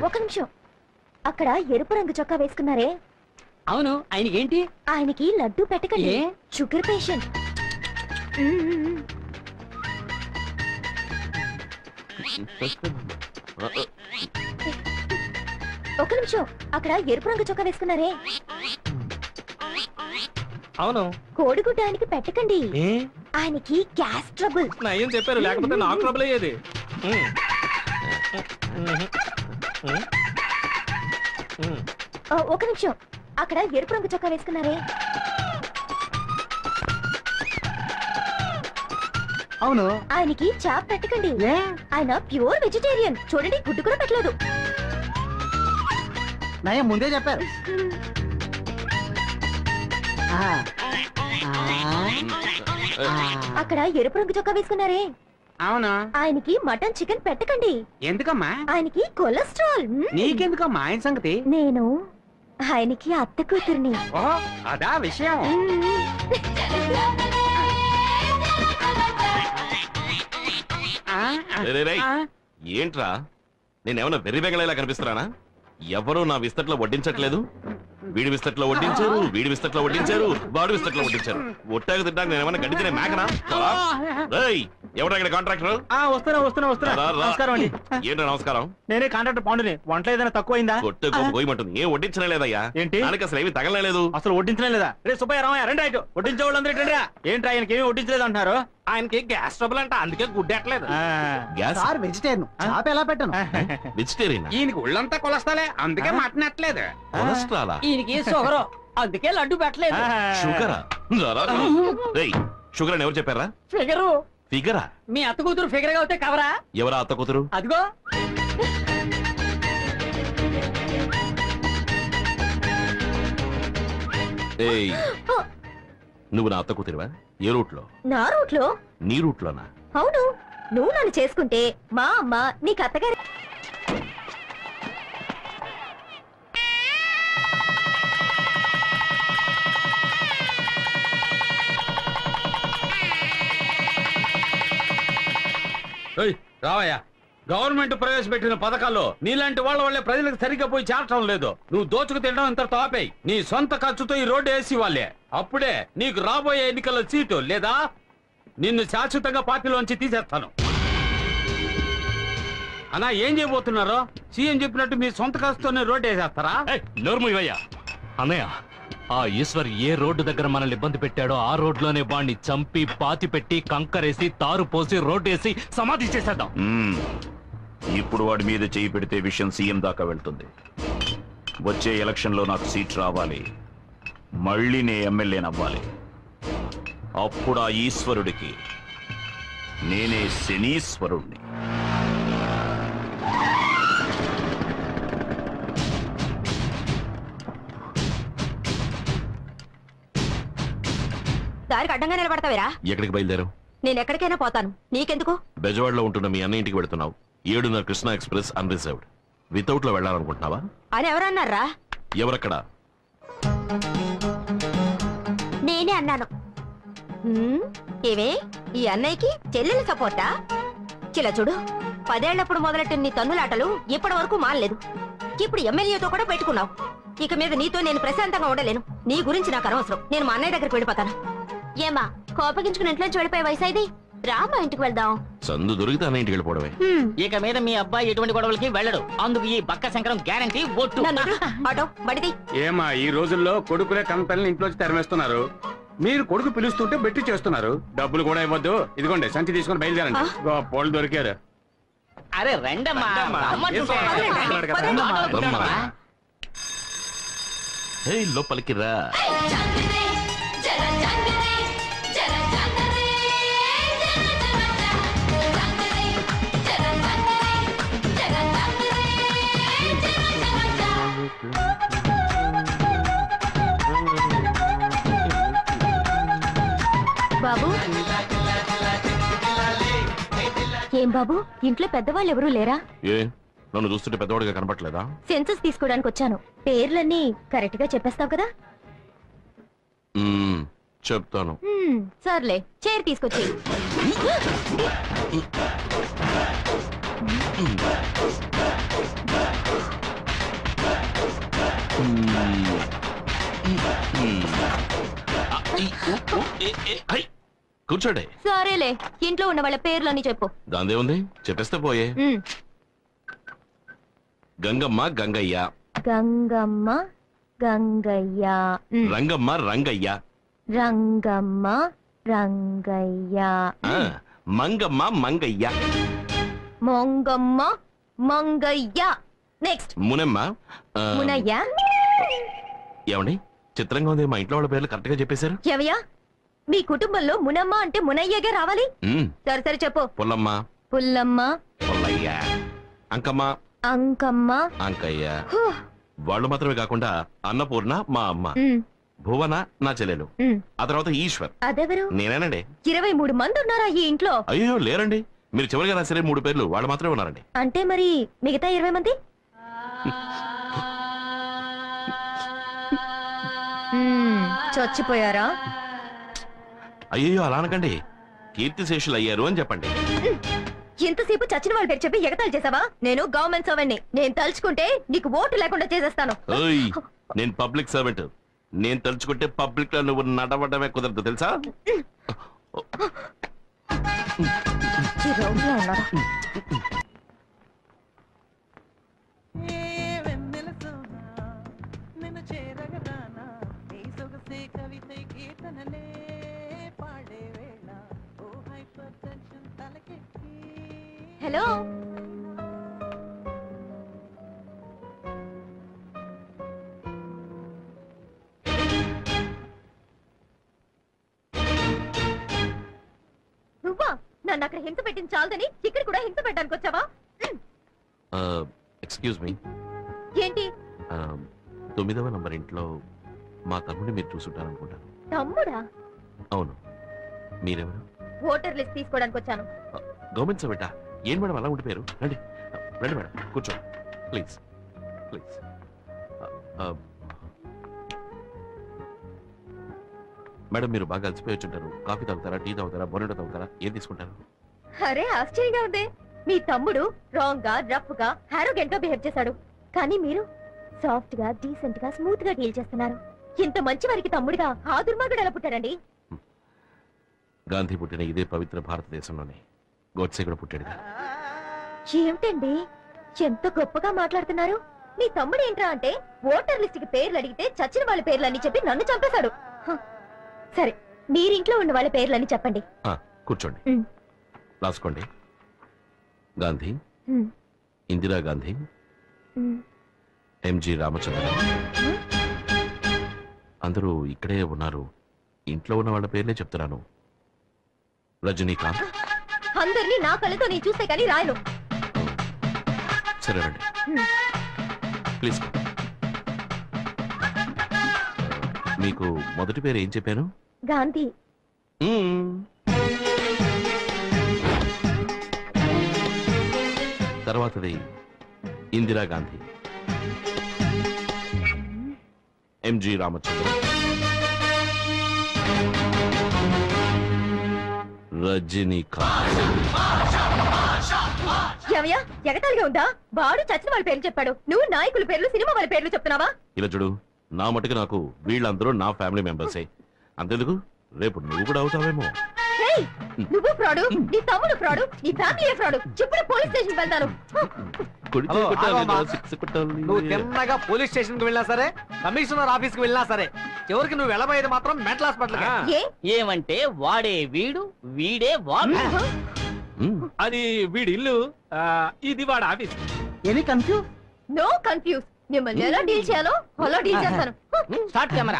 ఒక నిమిషం, అక్కడ ఎరుపు రంగు చొక్కా వేసుకున్నారే? అవును, ఆయనకేంటి? ఆయనకి లడ్డు పెట్టకండి, షుగర్ పేషెంట్. ఒక నిమిషం, అక్కడ ఎరుపు రంగు చొక్కా వేసుకున్నారే? అవును. కోడిగుడ్డ ఆయనకి పెట్టకండి, ఆయనకి గ్యాస్ ట్రబుల్. ఏం చెప్పారు, లేకపోతే నాకు ట్రబుల్ అయ్యేది. ఒక నిమిషం, అక్కడ ఎరుపు రంగు చొక్కా వేసుకున్నారే? అవును. ఆయనకి చాప్ పెట్టకండి, ఆయన ప్యూర్ వెజిటేరియన్. చూడండి, గుడ్డు కూడా పెట్టలేదు. నయం ముందే చెప్పారు. అక్కడ ఎరుపు రంగు చొక్కా వేసుకున్నారే? అవును. ఆయనకి మటన్ చికెన్ పెట్టకండి. ఎందుకమ్మా? ఆయనకి కొలెస్ట్రాల్. నీకెందుకమ్మా ఆయన సంగతి? నేను ఆయనకి అత్త కూతురిని. అదా విషయం. ఏంట్రా, నేనేమన్నా వెర్రి బెగలేలా కనిపిస్తున్నానా? ఎవరు నా విస్తట్లో వడ్డించట్లేదు. వీడి విస్తట్లో వడ్డించారు, వీడి విస్తట్లో వడ్డించారు, వాడి విస్తట్లో వడ్డించారు. ఒట్టాగా తింటాక నేనేమన్నా గడ్డి తినే మేకనా? ఎవరా ఇక్కడ కాంట్రాక్టర్? నమస్కారం అండి. ఏంటో నమస్కారం. నేనే కాంట్రాక్టర్ పాండుని. వంటలో ఏదైనా తక్కువైందా? కొట్టు పోయమంటుంది. ఏం వడ్డించనే లేదయ్యా. ఏంటి? దానికి అసలు ఏమి తగలలేదు. అసలు వడ్డించలే లేదా? రే సుబ్బయ్య, రామయ్య, రండి. అయితే వడ్డించే వాళ్ళందరూ ఏంట్రా? ఆయనకి ఏమి వడ్డించలేదు అంటున్నారు? ఆయనకి గ్యాస్ ట్రబుల్ అంట, అందుకే గుడ్డెట్లేదు. సార్ వెజిటేరియన్, చాప ఎలా పెట్టను? వెజిటేరియన్. ఈయనకి ఒళ్ళంతా కొలెస్ట్రాలే, అందుకే మటన్ ఎట్లేదు. కొలెస్ట్రాలా? ఈయనకి షుగర్, అందుకే లడ్డు పెట్టలేదు. షుగరా? షుగర్ అని ఎవరు చెప్పారా? ఫిగరు. ఫిగరా? మీ అత్త కూతురు ఫిగర్ గా అవుతే కవరా? ఎవరా అత్త కూతురు? అదిగో. ఏయ్, నువ్వు నా అత్త కూతురువా? ఏ రూట్ లో? నా రూట్ లో. నీ రూట్ లోనా? అవును. నువ్వు నన్ను చేసుకుంటే మా అమ్మ నీకు అత్తగారి. రావయ్యా, గవర్నమెంట్ ప్రవేశపెట్టిన పథకాల్లో నీలాంటి వాళ్ళ వల్లే ప్రజలకు సరిగ్గా పోయి చేరటం లేదు. నువ్వు దోచుకు తినడం ఇంత తాపేయి. నీ సొంత ఖర్చుతో ఈ రోడ్డు వేసి వాళ్ళే. అప్పుడే నీకు రాబోయే ఎన్నికల్లో సీటు, లేదా నిన్ను శాశ్వతంగా పార్టీలోంచి తీసేస్తాను. అన్నా, ఏం చేయబోతున్నారో? సీఎం చెప్పినట్టు మీ సొంత ఖర్చుతోనే రోడ్డు వేసేస్తారా? నోర్మయ్యా అన్నయ్య, ఆ ఈశ్వర్ ఏ రోడ్డు దగ్గర మనల్ని ఇబ్బంది పెట్టాడో ఆ రోడ్లోనే వాడిని చంపి పాతి పెట్టి కంకరేసి తారు పోసి రోడ్డు వేసి సమాధి చేసేద్దాం. ఇప్పుడు వాడి మీద చేయి పెడితే విషయం సీఎం దాకా వెళ్తుంది. వచ్చే ఎలక్షన్లో నాకు సీట్ రావాలి, మళ్ళీ నే ఎమ్మెల్యేనవ్వాలి. అప్పుడు ఆ ఈశ్వరుడికి నేనే శనీశ్వరుణ్ణి. దారికి అడ్డంగా నిలబడతావేరా? ఎక్కడికి బయలుదేరావు? నేను ఎక్కడికైనా పోతాను, నీకెందుకు? బెజవాడలో ఉంటున్న మీ అన్న ఇంటికి వెళుతున్నావు. 7:30 కృష్ణా ఎక్స్ప్రెస్ అన్రిజర్వ్డ్. వితౌట్ లో వెళ్ళాలనుకుంటున్నావా? అని ఎవరన్నారా? ఎవరక్కడ? నేనే అన్నాను. ఏమే, ఈ అన్నయ్యకి చెల్లెలు సపోర్టా? చిలా చూడు, 10 ఏళ్లప్పుడు మొదలెట్టిన నీ తన్నులాటలు ఇప్పటి వరకు మానలేదు. ఇప్పుడు ఎమ్మెల్యేతో కూడా పెట్టుకున్నావు. ఇక మీద నీతో నేను ప్రశాంతంగా ఉండలేను. నీ గురించి నాకు అనవసరం. నేను మా అన్నయ్య దగ్గరికి వెళ్ళిపోతాను. ఏమా, కోపగించుకుని ఇంట్లోంచి వెళ్ళిపోయే వయసు ఇది? రామా, ఇంటికి వెళ్దాం. సందు దొరికితే అన్న ఇంటికి వెళ్ళిపోవడమే. ఇక మీద మీ అబ్బాయి ఎటువంటి గొడవలకి వెళ్ళడు. అందుకు ఈ బక్క శంకరం గ్యారంటీ. ఒట్టు. ఆటో బడిది. ఏమా, ఈ రోజుల్లో కొడుకులే కనపల్ని ఇంట్లోంచి తరిమేస్తున్నారు. మీరు కొడుకు పిలుస్తుంటే బెట్టి చేస్తున్నారు. డబ్బులు కూడా ఇవ్వద్దు. ఇదిగోండి, సంచి తీసుకుని బయలుదేరండి. పోలు దొరికారు. అరే రండమ్మా. లోపలికి రా. బాబు, ఏం బాబు, ఇంట్లో పెద్దవాళ్ళు ఎవరూ లేరా? ఏ, నన్ను చూస్తుంటే పెద్దవాడిగా కనపట్లేదా? సెన్సస్ తీసుకోవడానికి వచ్చాను. పేర్లన్నీ కరెక్ట్ గా చెప్పేస్తావు కదా? చెప్తాను. సర్లే, చైర్ తీసుకొచ్చి. కూర్చోండి. సరేలే, ఇంట్లో ఉన్న వాళ్ళ పేర్లని చెప్పు. దాందే ఉంది, చెప్పేస్తే పోయే. గంగమ్మ గంగయ్య, గంగమ్మ గంగయ్య, రంగమ్మ రంగయ్య, రంగమ్మ రంగయ్య, మంగమ్మ మంగయ్య, మొంగమ్మ మంగయ్య. నెక్స్ట్ మునమ్మ. మునయ్య. ఏమండి చిత్రంగా ఉంది, మా ఇంట్లో వాళ్ళ పేర్లు కరెక్ట్ గా చెప్పేశారు. ఎవయ్యా, మీ కుటుంబంలో మునమ్మ అంటే మునయ్యగా రావాలి. సరే సరే చెప్పు. పుల్లమ్మ, పుల్లమ్మ, పుల్లయ్య, అంకమ్మ, అంకమ్మ, అంకయ్య. వాళ్ళు మాత్రమే కాకుండా అన్నపూర్ణ మా అమ్మ, భువన నా చెల్లెలు, ఆ తర్వాత ఈశ్వర్. అదెవరు? నేనేనండి. 23 మంది ఉన్నారా ఈ ఇంట్లో? అయ్యో లేరండి, మీరు చివరిగా రాసరే 3 పేర్లు వాళ్ళు మాత్రమే ఉన్నారండి. అంటే మరి మిగతా 20 మంది? చచ్చిపోయారా? అయ్యో అలా అనకండి, కీర్తిశేషులు అయ్యారు అని చెప్పండి. ఇంతసేపు చచ్చిన వాళ్ళ పేరు చెప్పి ఎగతాళి చేసావా? నేను గవర్నమెంట్ సర్వెంట్ని. నేను తలుచుకుంటే నీకు ఓటు లేకుండా చేసేస్తాను. నేను పబ్లిక్ సర్వెంట్. నేను తలుచుకుంటే పబ్లిక్ లో నువ్వు నడవడమే కుదరదు తెలుసా? హలో, నువ్వా? నన్ను అక్కడ హింస పెట్టింది చాలదని ఇక్కడ కూడా హింస పెట్టడానికి వచ్చావా? Excuse me. ఏంటి? 9వ నంబర్ ఇంట్లో మా తమ్ముడిని మీరు చూసుంటారనుకుంటాను. తమ్ముడా? అవును. మీరెవరు? ఓటర్ లిస్ట్ తీసుకోవడానికి వచ్చాను. గవర్నమెంట్ సర్వెంటా? ఏం మేడం అలా ఉండిపోయారు? రండి రండి మేడం, కూర్చో ప్లీజ్ ప్లీజ్. మేడం మీరు బాగా అలసిపోయొచ్చుంటారు. కాఫీ తాగుతారా, టీ తాగుతారా, బొనెటో తాగుతారా, ఏం తీసుకుంటారు? అరే ఆశ్చర్యంగా ఉంది. మీ తమ్ముడు రాంగ్ గా, రఫ్ గా, హారోగెంట్ గా బిహేవ్ చేశాడు. కానీ మీరు సాఫ్ట్ గా, డీసెంట్ గా, స్మూత్ గా డీల్ చేస్తున్నారు. ఇంత మంచి వారికి తమ్ముడిగా ఆ దుర్మార్గుడు ఎలా పుట్టాడండి? గాంధీ పుట్టిన ఇదే పవిత్ర భారతదేశంలోనే గోడ్సే కూడా పుట్టాడు. ఏమిటండి ఎంత గొప్పగా మాట్లాడుతున్నారు? మీ తమ్ముడు ఏంట్రా అంటే ఓటర్ లిస్ట్ కి పేర్లు అడిగితే చచ్చిన వాళ్ళ పేర్లని చెప్పి నన్ను చంపేశాడు. సరే, మీరింట్లో ఉన్న వాళ్ళ పేర్లని చెప్పండి. కూర్చోండి, రాసుకోండి. గాంధీ, ఇందిరా గాంధీ, ఎంజి రామచంద్ర. అందరూ ఇక్కడే ఉన్నారు. ఇంట్లో ఉన్న వాళ్ళ పేర్లే చెప్తున్నాను. రజనీకాంత్. అందరినీ నా కళ్ళతో నేను చూస్తే కానీ రాయను. సరే రండి ప్లీజ్. మీకు మొదటి పేరు ఏం చెప్పాను? గాంధీ. తర్వాతది ఇందిరా గాంధీ, ఎంజి రామచంద్ర, రజనీకాంత్. ఏమయ్యా, ఎగతాళిగా ఉందా? వాడు చచ్చిన వాళ్ళ పేర్లు చెప్పాడు, నువ్వు నాయకుల పేర్లు, సినిమా వాళ్ళ పేర్లు చెప్తున్నావా? ఇలా చూడు, నా మటుకు నాకు వీళ్ళందరూ నా ఫ్యామిలీ మెంబర్సే. అంతెందుకు, రేపు నువ్వు కూడా అవుతావేమో. నువ్వు ఫ్రాడు, నీ తమ్ముడు ఫ్రాడు, నీ ఫ్యామిలీ ఫ్రాడు. ఇప్పుడు పోలీస్ స్టేషన్ వెళ్తాను. నువ్వు తిన్నగా పోలీస్ స్టేషన్ కి వెళ్ళినా సరే, కమిషనర్ ఆఫీస్ కి వెళ్ళినా సరే, చివరికి నువ్వు వెళ్ళబోయేది మాత్రం మెంటల్ హాస్పిటల్. ఏమంటే వాడే వీడు, వీడే వాడు. అది వీడి ఇల్లు, ఇది వాడు ఆఫీస్. No confuse. మిమ్మల్ని ఎలా డీల్ చేయాలో అలా డీల్ చేస్తాను. Start camera.